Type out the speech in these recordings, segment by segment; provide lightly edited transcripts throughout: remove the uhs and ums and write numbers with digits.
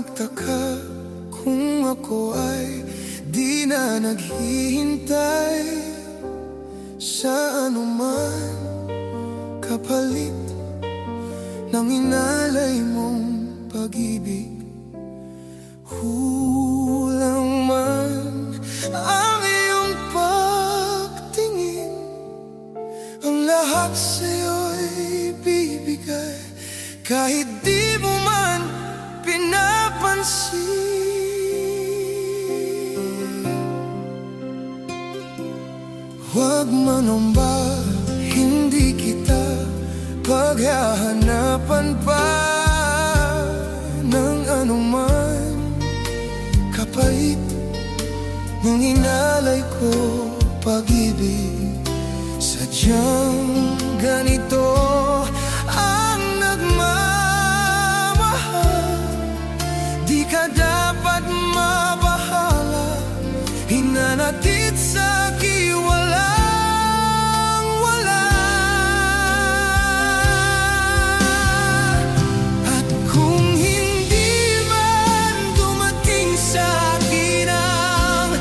magtaka kung ako ay di na naghihintay sa anuman kapalit ng inalay mong pag-ibig. Kulang man ang iyong pagtingin, ang lahat sa'yo'y bibigay kahit di mo man pinapansin. Huwag manumba, hindi kita paghahanapan pa ng anuman kapalit ng inalay ko pag-ibig. Sadyang ganito ang nagmamahal, di ka dapat mabahala, hinanatid sa walang wala. At kung hindi man dumating sa akin ang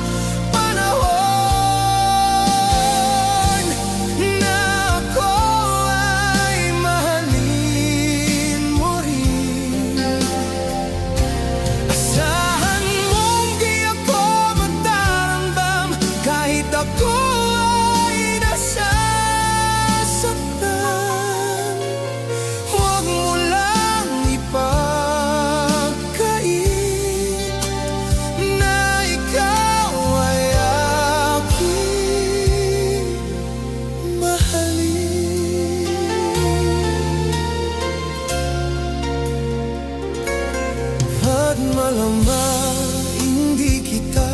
panahon na ako ay mahalin mo rin, asahan mong di ako magtaramdam kahit ako ay nasasaktan. Huwag mo lang ipagkait na ikaw ay aking mahalin. At malamang hindi kita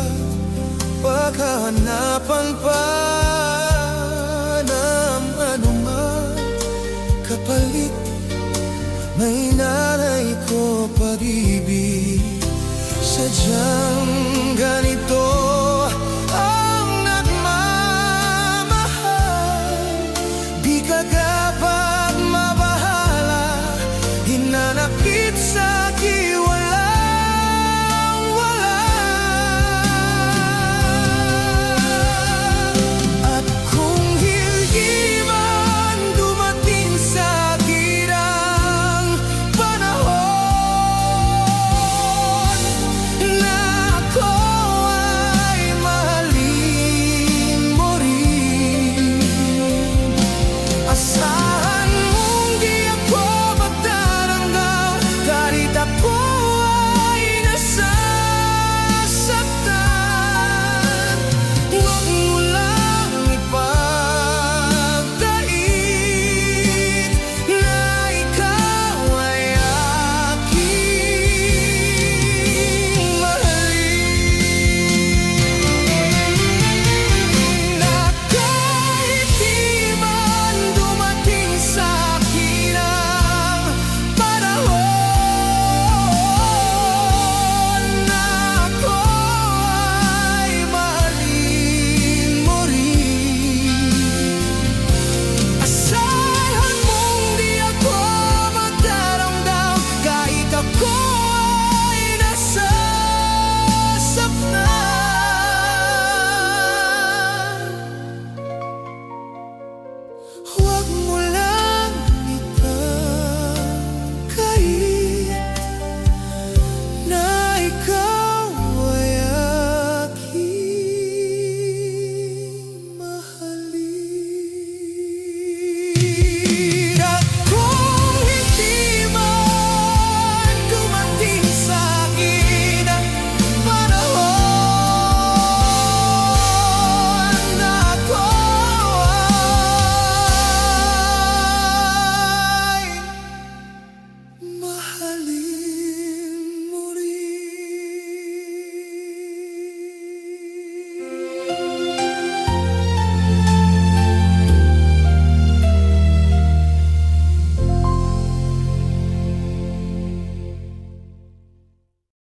paghahanapan pa ng anuman kapalit may inalay ko pag-ibig. Sadyang